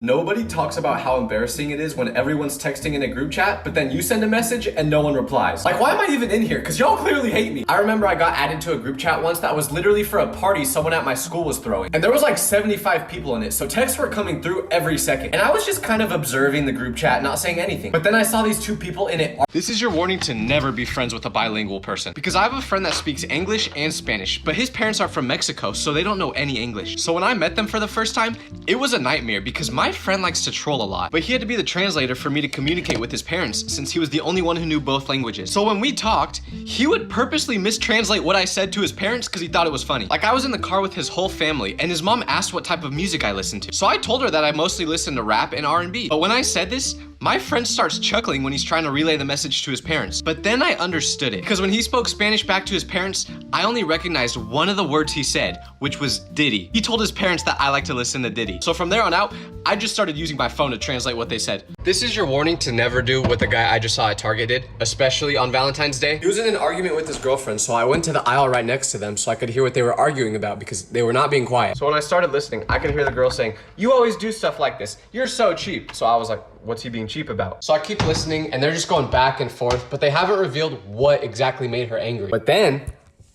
Nobody talks about how embarrassing it is when everyone's texting in a group chat, but then you send a message and no one replies. Like, why am I even in here? Because y'all clearly hate me. I remember I got added to a group chat once that was literally for a party someone at my school was throwing. And there was like 75 people in it, so texts were coming through every second. And I was just kind of observing the group chat, not saying anything. But then I saw these two people in it. This is your warning to never be friends with a bilingual person. Because I have a friend that speaks English and Spanish, but his parents are from Mexico, so they don't know any English. So when I met them for the first time, it was a nightmare because my friend likes to troll a lot, but he had to be the translator for me to communicate with his parents since he was the only one who knew both languages. So when we talked, he would purposely mistranslate what I said to his parents because he thought it was funny. Like, I was in the car with his whole family and his mom asked what type of music I listened to. So I told her that I mostly listen to rap and R&B. But when I said this, my friend starts chuckling when he's trying to relay the message to his parents. But then I understood it, because when he spoke Spanish back to his parents, I only recognized one of the words he said, which was Diddy. He told his parents that I like to listen to Diddy. So from there on out, I just started using my phone to translate what they said. This is your warning to never do what the guy I just saw at Target did, especially on Valentine's Day. He was in an argument with his girlfriend, so I went to the aisle right next to them so I could hear what they were arguing about because they were not being quiet. So when I started listening, I could hear the girl saying, "You always do stuff like this. You're so cheap." So I was like, what's he being cheap about? So I keep listening and they're just going back and forth, but they haven't revealed what exactly made her angry. But then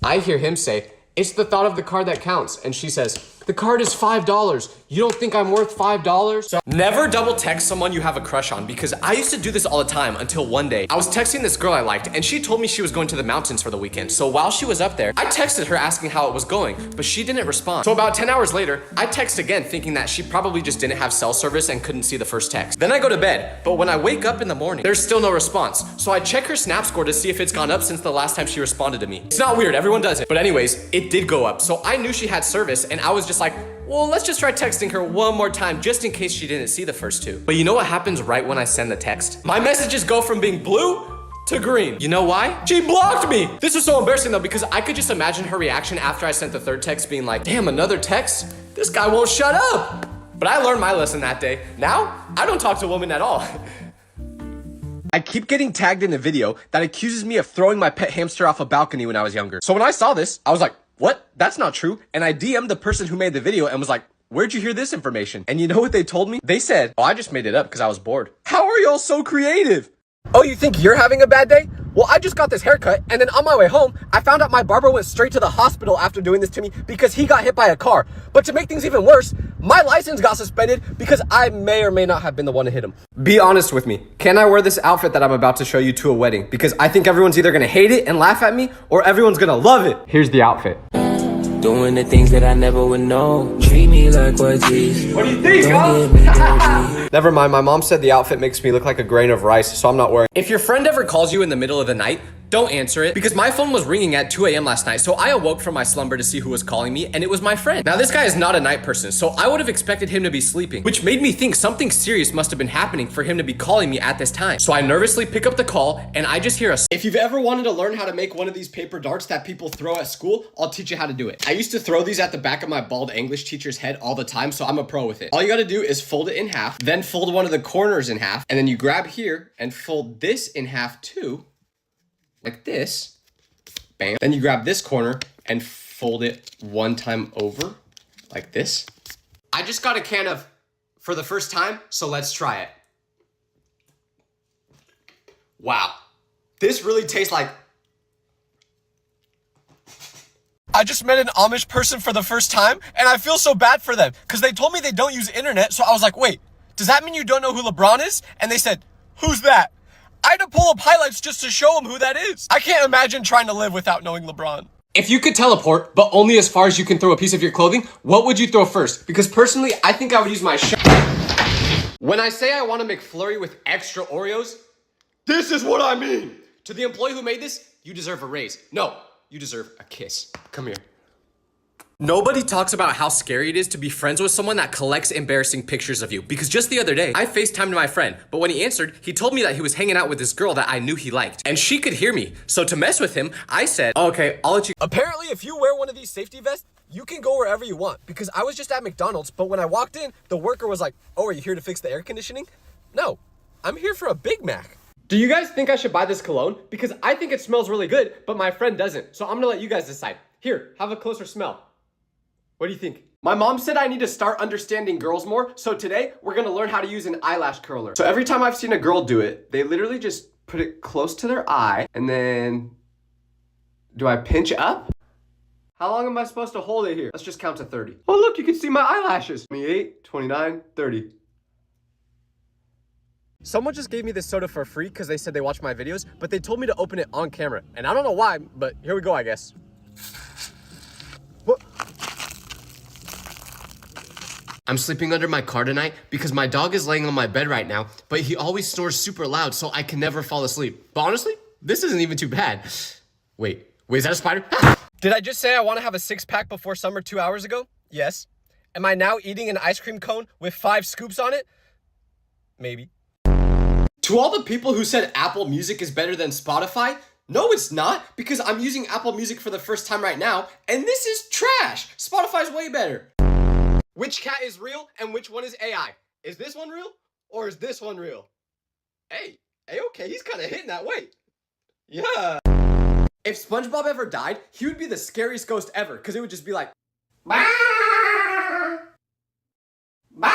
I hear him say, "It's the thought of the card that counts." And she says, "The card is $5. You don't think I'm worth $5? So never double text someone you have a crush on, because I used to do this all the time until one day I was texting this girl I liked and she told me she was going to the mountains for the weekend. So while she was up there, I texted her asking how it was going, but she didn't respond. So about 10 hours later, I text again thinking that she probably just didn't have cell service and couldn't see the first text. Then I go to bed, but when I wake up in the morning, there's still no response. So I check her Snap score to see if it's gone up since the last time she responded to me. It's not weird, everyone does it. But anyways, it did go up. So I knew she had service and I was just like, well, let's just try texting her one more time just in case she didn't see the first two. But you know what happens right when I send the text? My messages go from being blue to green. You know why? She blocked me. This is so embarrassing though, because I could just imagine her reaction after I sent the third text being like, damn, another text? This guy won't shut up. But I learned my lesson that day. Now, I don't talk to women at all. I keep getting tagged in a video that accuses me of throwing my pet hamster off a balcony when I was younger. So when I saw this, I was like, what? That's not true. And I DM'd the person who made the video and was like, where'd you hear this information? And you know what they told me? They said, oh, I just made it up because I was bored. How are y'all so creative? Oh, you think you're having a bad day? Well, I just got this haircut, and then on my way home, I found out my barber went straight to the hospital after doing this to me because he got hit by a car. But to make things even worse, my license got suspended because I may or may not have been the one to hit him. Be honest with me. Can I wear this outfit that I'm about to show you to a wedding? Because I think everyone's either gonna hate it and laugh at me, or everyone's gonna love it. Here's the outfit. Doing the things that I never would know. Treat me like what these. What do you think, huh? Never mind, my mom said the outfit makes me look like a grain of rice, so I'm not wearing. If your friend ever calls you in the middle of the night, don't answer it, because my phone was ringing at 2 a.m. last night, so I awoke from my slumber to see who was calling me, and it was my friend. Now, this guy is not a night person, so I would have expected him to be sleeping, which made me think something serious must have been happening for him to be calling me at this time. So I nervously pick up the call, and I just hear a... If you've ever wanted to learn how to make one of these paper darts that people throw at school, I'll teach you how to do it. I used to throw these at the back of my bald English teacher's head all the time, so I'm a pro with it. All you gotta do is fold it in half, then fold one of the corners in half, and then you grab here and fold this in half too, like this. Bam. Then you grab this corner and fold it one time over, like this. I just got a can of for the first time, so let's try it. Wow, this really tastes like... I just met an Amish person for the first time, and I feel so bad for them, because they told me they don't use internet, so I was like, wait, does that mean you don't know who LeBron is? And they said, who's that? I had to pull up highlights just to show them who that is. I can't imagine trying to live without knowing LeBron. If you could teleport, but only as far as you can throw a piece of your clothing, what would you throw first? Because personally, I think I would use my When I say I want to make McFlurry with extra Oreos, this is what I mean. To the employee who made this, you deserve a raise. No, you deserve a kiss. Come here. Nobody talks about how scary it is to be friends with someone that collects embarrassing pictures of you. Because just the other day, I FaceTimed my friend, but when he answered, he told me that he was hanging out with this girl that I knew he liked. And she could hear me. So to mess with him, I said, okay, I'll let you. Apparently, if you wear one of these safety vests, you can go wherever you want. Because I was just at McDonald's, but when I walked in, the worker was like, oh, are you here to fix the air conditioning? No, I'm here for a Big Mac. Do you guys think I should buy this cologne? Because I think it smells really good, but my friend doesn't. So I'm gonna let you guys decide. Here, have a closer smell. What do you think? My mom said I need to start understanding girls more, so today we're gonna learn how to use an eyelash curler. So every time I've seen a girl do it, they literally just put it close to their eye, and then, do I pinch up? How long am I supposed to hold it here? Let's just count to 30. Oh look, you can see my eyelashes. 28, 29, 30. Someone just gave me this soda for free because they said they watched my videos, but they told me to open it on camera. And I don't know why, but here we go, I guess. What? I'm sleeping under my car tonight because my dog is laying on my bed right now, but he always snores super loud, so I can never fall asleep. But honestly, this isn't even too bad. Wait, is that a spider? Did I just say I want to have a six-pack before summer 2 hours ago? Yes. Am I now eating an ice cream cone with 5 scoops on it? Maybe. To all the people who said Apple Music is better than Spotify, no it's not, because I'm using Apple Music for the first time right now, and this is trash. Spotify's way better. Which cat is real and which one is AI? Is this one real or is this one real? Hey, okay, he's kind of hitting that weight. Yeah. If SpongeBob ever died, he would be the scariest ghost ever, because it would just be like, bah! Bah!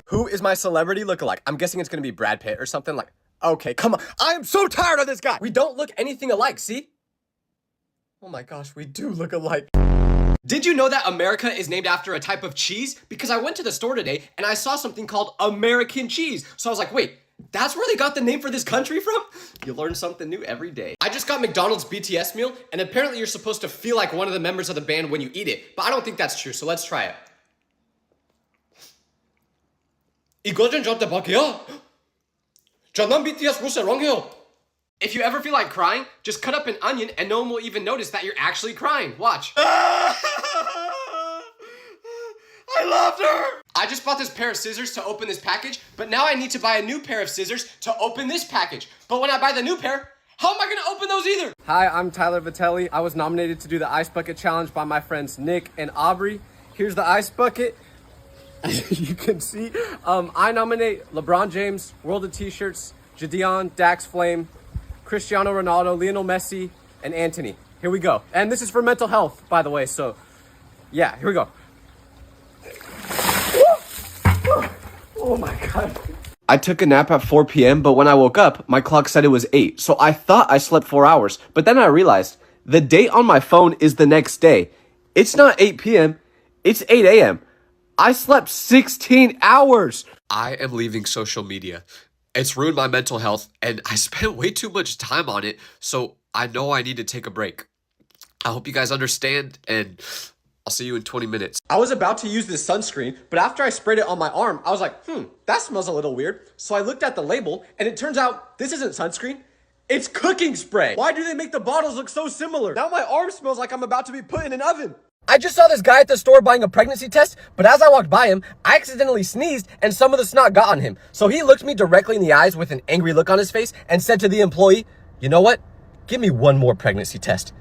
Who is my celebrity lookalike? I'm guessing it's gonna be Brad Pitt or something like, okay, come on. I am so tired of this guy. We don't look anything alike, see? Oh my gosh, we do look alike. Did you know that America is named after a type of cheese? Because I went to the store today and I saw something called American cheese. So I was like, wait, that's where they got the name for this country from? You learn something new every day. I just got McDonald's BTS meal, and apparently you're supposed to feel like one of the members of the band when you eat it, but I don't think that's true, so let's try it. 이거는 좀 대박이야. 저는 BTS 무서워요. If you ever feel like crying, just cut up an onion and no one will even notice that you're actually crying. Watch. I loved her. I just bought this pair of scissors to open this package, but now I need to buy a new pair of scissors to open this package. But when I buy the new pair, how am I gonna open those either? Hi, I'm Tyler Vitelli. I was nominated to do the Ice Bucket Challenge by my friends Nick and Aubrey. Here's the ice bucket. As you can see, I nominate LeBron James, World of T-Shirts, Jadion, Dax Flame, Cristiano Ronaldo, Lionel Messi, and Anthony. Here we go. And this is for mental health, by the way, so yeah, here we go. Oh my God. I took a nap at 4 p.m., but when I woke up, my clock said it was 8, so I thought I slept 4 hours. But then I realized the date on my phone is the next day. It's not 8 p.m., it's 8 a.m. I slept 16 hours. I am leaving social media. It's ruined my mental health, and I spent way too much time on it, so I know I need to take a break. I hope you guys understand, and I'll see you in 20 minutes. I was about to use this sunscreen, but after I sprayed it on my arm, I was like, that smells a little weird. So I looked at the label, and it turns out this isn't sunscreen. It's cooking spray. Why do they make the bottles look so similar? Now my arm smells like I'm about to be put in an oven. I just saw this guy at the store buying a pregnancy test, but as I walked by him, I accidentally sneezed and some of the snot got on him. So he looked me directly in the eyes with an angry look on his face and said to the employee, you know what? Give me one more pregnancy test.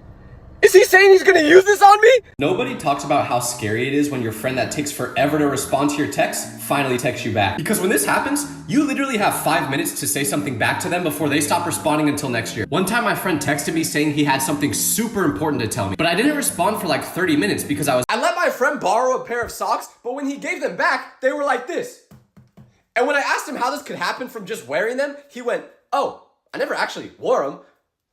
Is he saying he's gonna use this on me? Nobody talks about how scary it is when your friend that takes forever to respond to your text finally texts you back. Because when this happens, you literally have 5 minutes to say something back to them before they stop responding until next year. One time my friend texted me saying he had something super important to tell me, but I didn't respond for like 30 minutes because I let my friend borrow a pair of socks, but when he gave them back, they were like this. And when I asked him how this could happen from just wearing them, he went, oh, I never actually wore them.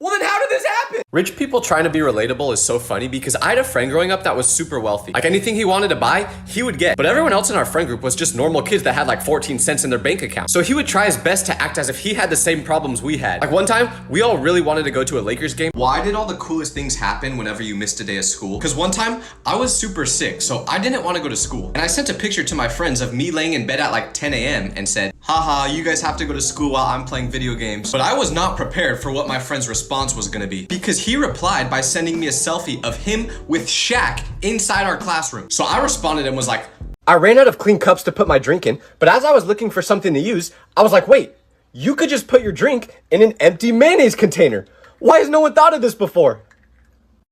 Well, then how did this happen? Rich people trying to be relatable is so funny because I had a friend growing up that was super wealthy. Like anything he wanted to buy, he would get. But everyone else in our friend group was just normal kids that had like 14 cents in their bank account. So he would try his best to act as if he had the same problems we had. Like one time, we all really wanted to go to a Lakers game. Why did all the coolest things happen whenever you missed a day of school? Because one time, I was super sick, so I didn't want to go to school. And I sent a picture to my friends of me laying in bed at like 10 a.m. and said, haha, you guys have to go to school while I'm playing video games. But I was not prepared for what my friend's response was gonna be. Because he replied by sending me a selfie of him with Shaq inside our classroom. So I responded and was like, I ran out of clean cups to put my drink in, but as I was looking for something to use, I was like, wait, you could just put your drink in an empty mayonnaise container. Why has no one thought of this before?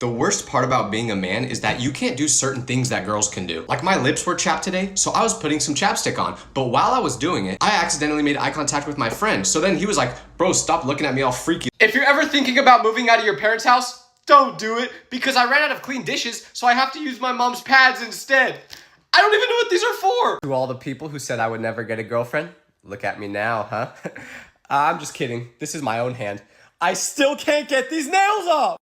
The worst part about being a man is that you can't do certain things that girls can do. Like my lips were chapped today, so I was putting some chapstick on. But while I was doing it, I accidentally made eye contact with my friend. So then he was like, bro, stop looking at me all freaky. If you're ever thinking about moving out of your parents' house, don't do it because I ran out of clean dishes, so I have to use my mom's pads instead. I don't even know what these are for. To all the people who said I would never get a girlfriend, look at me now, huh? I'm just kidding. This is my own hand. I still can't get these nails off.